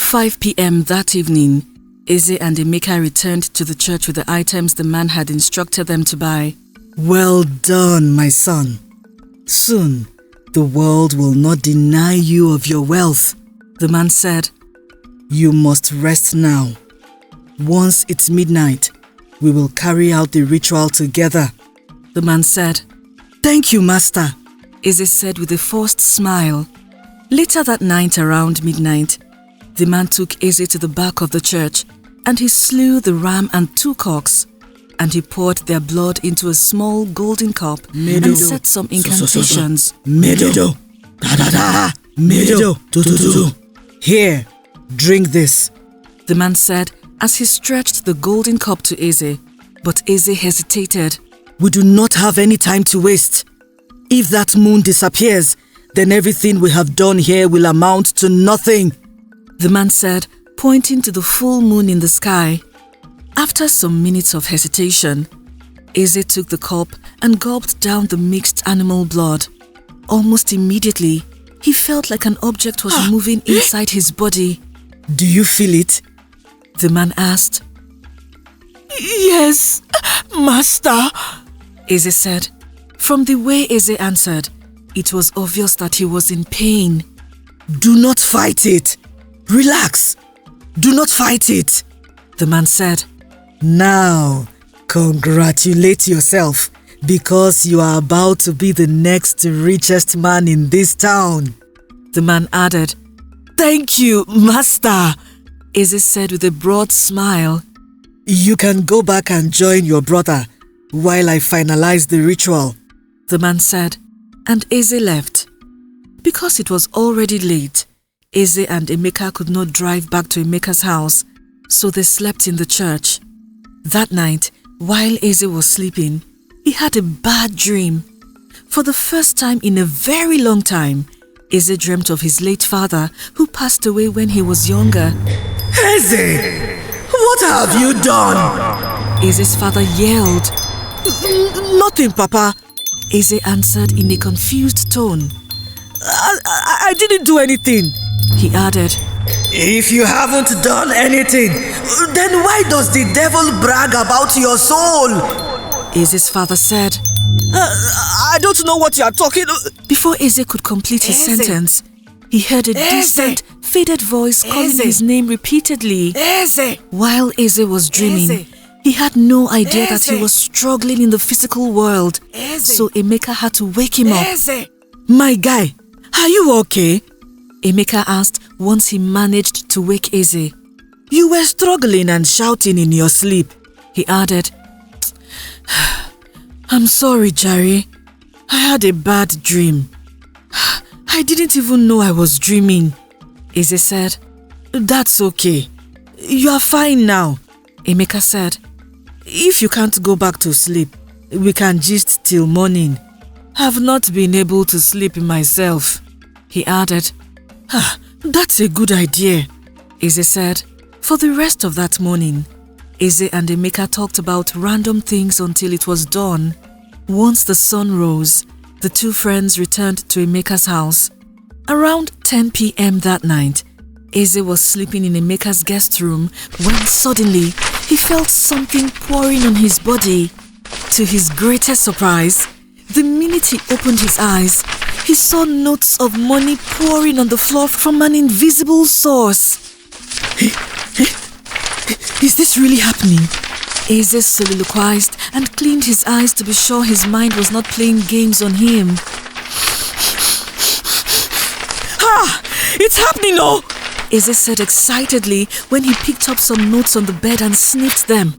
5 p.m. that evening, Eze and Emeka returned to the church with the items the man had instructed them to buy. Well done, my son. Soon, the world will not deny you of your wealth, the man said. You must rest now. Once it's midnight, we will carry out the ritual together, the man said. Thank you, master, Eze said with a forced smile. Later that night around midnight, the man took Eze to the back of the church and he slew the ram and 2 cocks, and he poured their blood into a small golden cup and said some incantations. Here, drink this, the man said as he stretched the golden cup to Eze, but Eze hesitated. We do not have any time to waste. If that moon disappears, then everything we have done here will amount to nothing, the man said, pointing to the full moon in the sky. After some minutes of hesitation, Eze took the cup and gulped down the mixed animal blood. Almost immediately, he felt like an object was moving inside his body. Do you feel it? The man asked. Yes, master, Eze said. From the way Eze answered, it was obvious that he was in pain. Do not fight it. Relax. Do not fight it, the man said. Now, congratulate yourself because you are about to be the next richest man in this town, the man added. Thank you, master, Eze said with a broad smile. You can go back and join your brother while I finalize the ritual, the man said, and Eze left. Because it was already late, Eze and Emeka could not drive back to Emeka's house, so they slept in the church. That night, while Eze was sleeping, he had a bad dream. For the first time in a very long time, Eze dreamt of his late father who passed away when he was younger. Eze, what have you done? Eze's father yelled. Nothing, Papa, Eze answered in a confused tone. I didn't do anything, he added. If you haven't done anything, then why does the devil brag about your soul? Eze's father said. I don't know what you are talking about. Before Eze could complete his sentence, he heard a distant, faded voice calling his name repeatedly. While Eze was dreaming, he had no idea that he was struggling in the physical world, so Emeka had to wake him up. My guy, are you okay? Emeka asked once he managed to wake Eze. You were struggling and shouting in your sleep, he added. I'm sorry, Jerry. I had a bad dream. I didn't even know I was dreaming, Eze said. That's okay. You are fine now, Emeka said. If you can't go back to sleep, we can gist till morning. I've not been able to sleep myself, he added. That's a good idea, Eze said. For the rest of that morning, Eze and Emeka talked about random things until it was dawn. Once the sun rose, the two friends returned to Emeka's house. Around 10 p.m. that night, Eze was sleeping in Emeka's guest room when suddenly he felt something pouring on his body. To his greatest surprise, the minute he opened his eyes, he saw notes of money pouring on the floor from an invisible source. Is this really happening? Eze soliloquized and cleaned his eyes to be sure his mind was not playing games on him. It's happening, oh! Eze said excitedly when he picked up some notes on the bed and snipped them.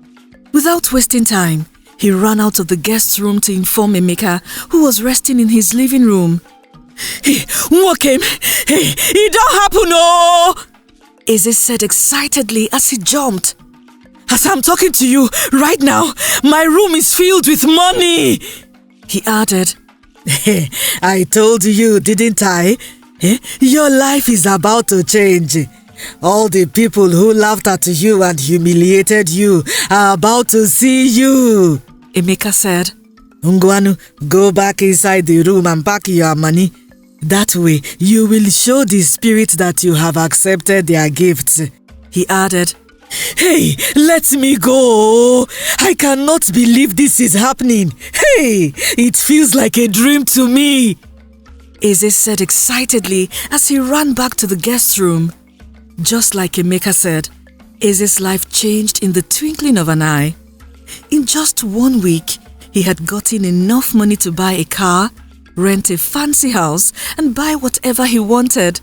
Without wasting time, he ran out of the guest's room to inform Emeka, who was resting in his living room. Hey, what came? Hey, it don't happen, oh! Eze said excitedly as he jumped. As I'm talking to you right now, my room is filled with money, he added. I told you, didn't I? Your life is about to change. All the people who laughed at you and humiliated you are about to see you, Emeka said. Ngwanu, go back inside the room and pack your money. That way, you will show the spirit that you have accepted their gifts. He added, Hey, let me go. I cannot believe this is happening. Hey, it feels like a dream to me. Eze said excitedly as he ran back to the guest room. Just like Emeka said, Eze's life changed in the twinkling of an eye. In just 1 week, he had gotten enough money to buy a car, rent a fancy house, and buy whatever he wanted.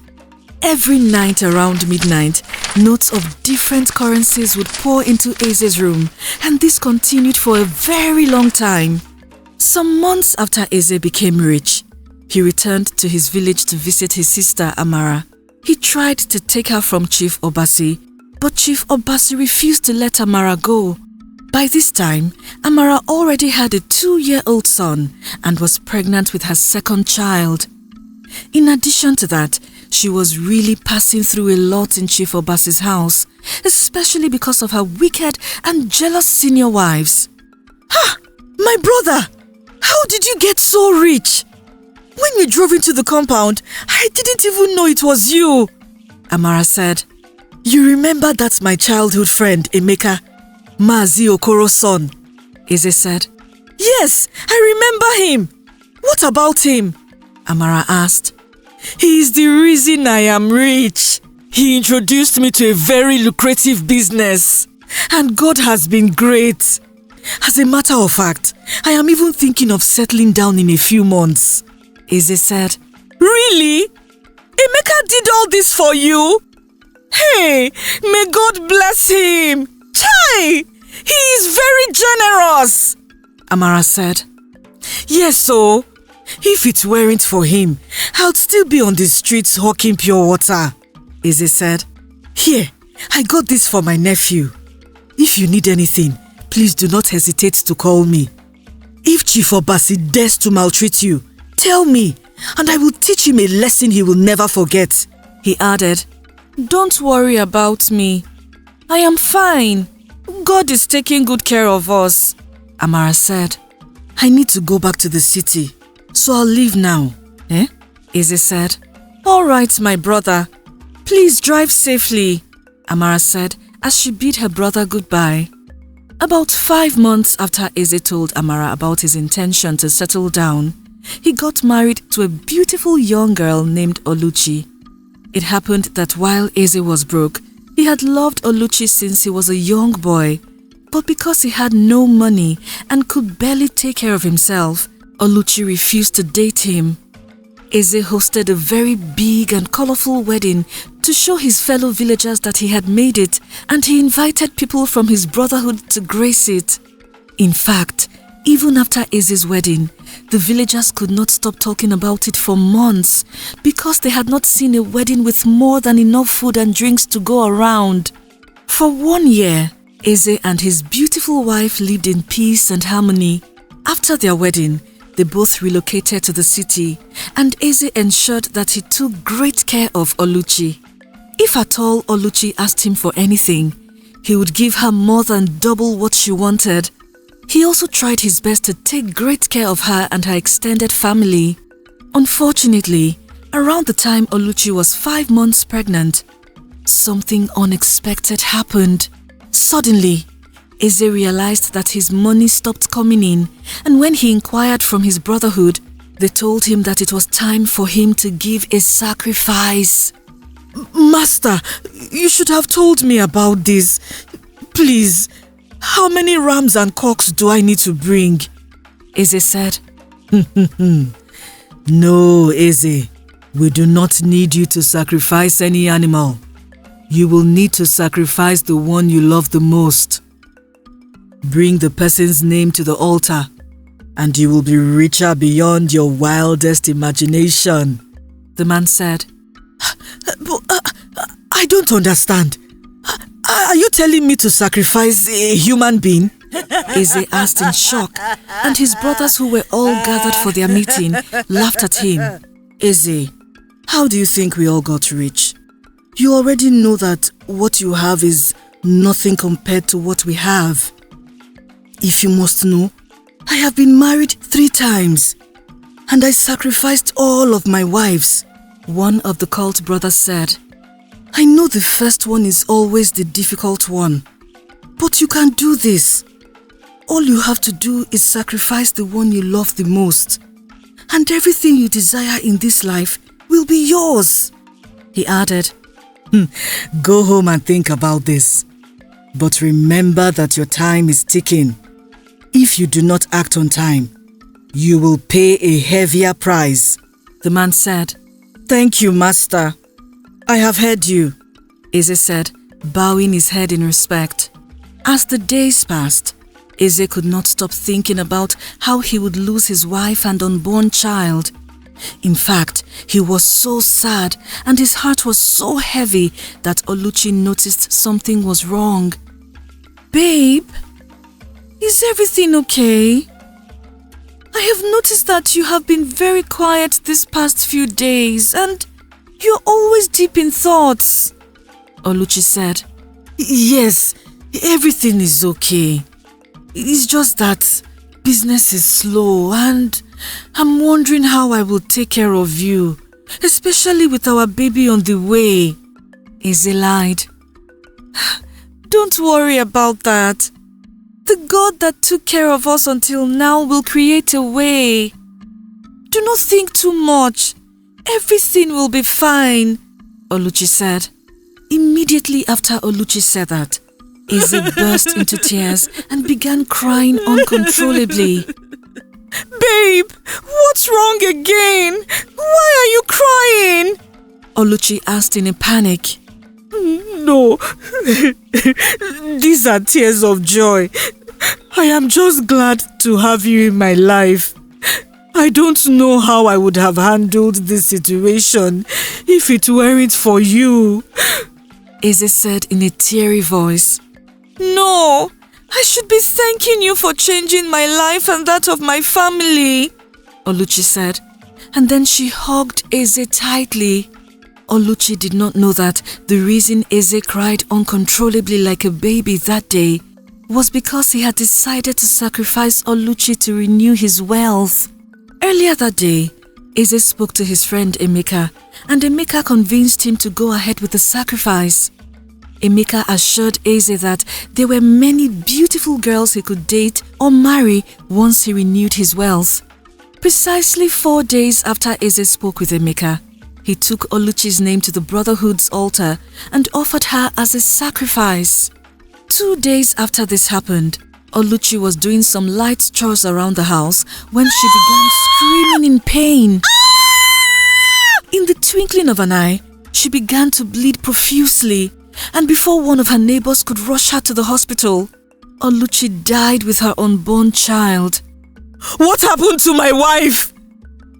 Every night around midnight, notes of different currencies would pour into Eze's room, and this continued for a very long time. Some months after Eze became rich, he returned to his village to visit his sister Amara. He tried to take her from Chief Obasi, but Chief Obasi refused to let Amara go. By this time, Amara already had a 2-year-old son and was pregnant with her second child. In addition to that, she was really passing through a lot in Chief Obasi's house, especially because of her wicked and jealous senior wives. Ha! My brother! How did you get so rich? When we drove into the compound, I didn't even know it was you. Amara said, You remember that's my childhood friend, Emeka, Mazi Okoro's son? Eze said, Yes, I remember him. What about him? Amara asked. He is the reason I am rich. He introduced me to a very lucrative business. And God has been great. As a matter of fact, I am even thinking of settling down in a few months. Eze said, Really? Emeka did all this for you? Hey, may God bless him. Chai! He is very generous. Amara said, Yes, so if it weren't for him, I'd still be on the streets hawking pure water. Eze said, Here, I got this for my nephew. If you need anything, please do not hesitate to call me. If Chief Obasi dares to maltreat you, tell me, and I will teach him a lesson he will never forget. He added, Don't worry about me. I am fine. God is taking good care of us. Amara said, I need to go back to the city, so I'll leave now. Eze said, All right, my brother. Please drive safely, Amara said as she bid her brother goodbye. About 5 months after Eze told Amara about his intention to settle down, he got married to a beautiful young girl named Oluchi. It happened that while Eze was broke, he had loved Oluchi since he was a young boy. But because he had no money and could barely take care of himself, Oluchi refused to date him. Eze hosted a very big and colorful wedding to show his fellow villagers that he had made it, and he invited people from his brotherhood to grace it. In fact, even after Eze's wedding, the villagers could not stop talking about it for months because they had not seen a wedding with more than enough food and drinks to go around. For 1 year, Eze and his beautiful wife lived in peace and harmony. After their wedding, they both relocated to the city, and Eze ensured that he took great care of Oluchi. If at all Oluchi asked him for anything, he would give her more than double what she wanted. He also tried his best to take great care of her and her extended family. Unfortunately, around the time Oluchi was 5 months pregnant, something unexpected happened. Suddenly, Eze realized that his money stopped coming in, and when he inquired from his brotherhood, they told him that it was time for him to give a sacrifice. Master, you should have told me about this. Please, how many rams and cocks do I need to bring? Eze said, No, Eze, we do not need you to sacrifice any animal. You will need to sacrifice the one you love the most. Bring the person's name to the altar, and you will be richer beyond your wildest imagination. The man said, I don't understand. Are you telling me to sacrifice a human being? Eze asked in shock, and his brothers who were all gathered for their meeting laughed at him. Eze, how do you think we all got rich? You already know that what you have is nothing compared to what we have. If you must know, I have been married 3 times. and I sacrificed all of my wives. One of the cult brothers said. I know the first one is always the difficult one, but you can do this. All you have to do is sacrifice the one you love the most, and everything you desire in this life will be yours. He added, Go home and think about this. But remember that your time is ticking. If you do not act on time, you will pay a heavier price. The man said. Thank you, Master. I have heard you, Eze said, bowing his head in respect. As the days passed, Eze could not stop thinking about how he would lose his wife and unborn child. In fact, he was so sad and his heart was so heavy that Oluchi noticed something was wrong. Babe, is everything okay? I have noticed that you have been very quiet this past few days and you're always deep in thoughts, Oluchi said. Yes, everything is okay. It's just that business is slow and I'm wondering how I will take care of you, especially with our baby on the way. Eze lied. Don't worry about that. The God that took care of us until now will create a way. Do not think too much. Everything will be fine, Oluchi said. Immediately after Oluchi said that, Eze burst into tears and began crying uncontrollably. Babe, what's wrong again? Why are you crying? Oluchi asked in a panic. No, these are tears of joy. I am just glad to have you in my life. I don't know how I would have handled this situation if it weren't for you, Eze said in a teary voice. No, I should be thanking you for changing my life and that of my family, Oluchi said, and then she hugged Eze tightly. Oluchi did not know that the reason Eze cried uncontrollably like a baby that day was because he had decided to sacrifice Oluchi to renew his wealth. Earlier that day, Eze spoke to his friend Emeka, and Emeka convinced him to go ahead with the sacrifice. Emeka assured Eze that there were many beautiful girls he could date or marry once he renewed his wealth. Precisely 4 days after Eze spoke with Emeka, he took Oluchi's name to the Brotherhood's altar and offered her as a sacrifice. 2 days after this happened, Oluchi was doing some light chores around the house when she began screaming in pain. In the twinkling of an eye, she began to bleed profusely, and before one of her neighbors could rush her to the hospital, Oluchi died with her unborn child. What happened to my wife?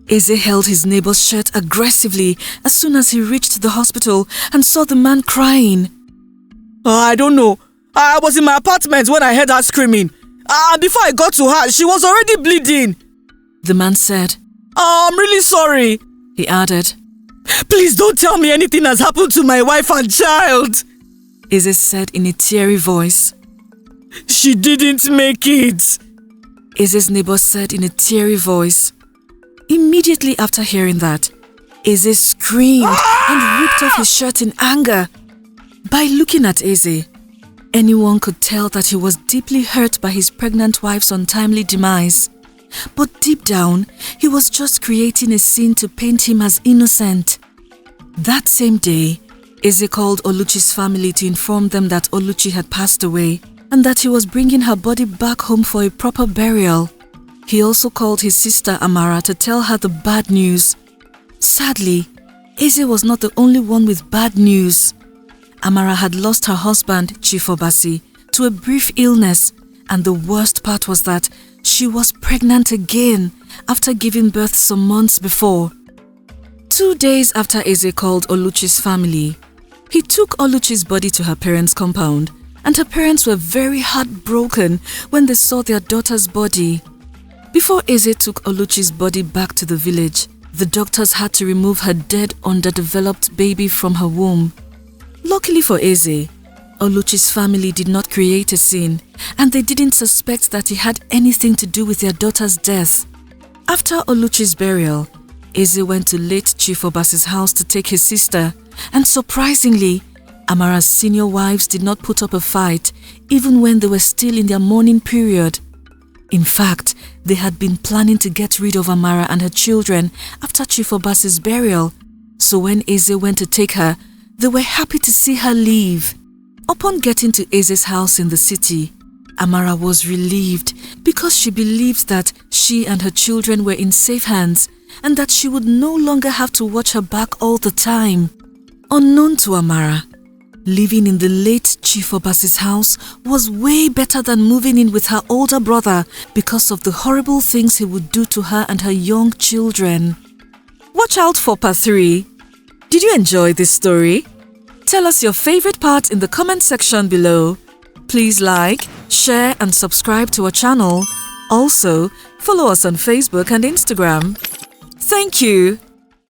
Eze held his neighbor's shirt aggressively as soon as he reached the hospital and saw the man crying. I don't know. I was in my apartment when I heard her screaming. And before I got to her, she was already bleeding. The man said. I'm really sorry, he added. Please don't tell me anything has happened to my wife and child, Eze said in a teary voice. She didn't make it, Eze's neighbor said in a teary voice. Immediately after hearing that, Eze screamed and ripped off his shirt in anger. By looking at Eze, anyone could tell that he was deeply hurt by his pregnant wife's untimely demise. But deep down, he was just creating a scene to paint him as innocent. That same day, Eze called Oluchi's family to inform them that Oluchi had passed away and that he was bringing her body back home for a proper burial. He also called his sister Amara to tell her the bad news. Sadly, Eze was not the only one with bad news. Amara had lost her husband, Chief Obasi, to a brief illness, and the worst part was that she was pregnant again after giving birth some months before. 2 days after Eze called Oluchi's family, he took Oluchi's body to her parents' compound, and her parents were very heartbroken when they saw their daughter's body. Before Eze took Oluchi's body back to the village, the doctors had to remove her dead, underdeveloped baby from her womb. Luckily for Eze, Oluchi's family did not create a scene, and they didn't suspect that he had anything to do with their daughter's death. After Oluchi's burial, Eze went to late Chief Obasi's house to take his sister, and surprisingly, Amara's senior wives did not put up a fight even when they were still in their mourning period. In fact, they had been planning to get rid of Amara and her children after Chief Obasi's burial, so when Eze went to take her, they were happy to see her leave. Upon getting to Eze's house in the city, Amara was relieved because she believed that she and her children were in safe hands and that she would no longer have to watch her back all the time. Unknown to Amara, living in the late Chief Obasi's house was way better than moving in with her older brother because of the horrible things he would do to her and her young children. Watch out for part 3. Did you enjoy this story? Tell us your favorite part in the comment section below. Please like, share and subscribe to our channel. Also, follow us on Facebook and Instagram. Thank you.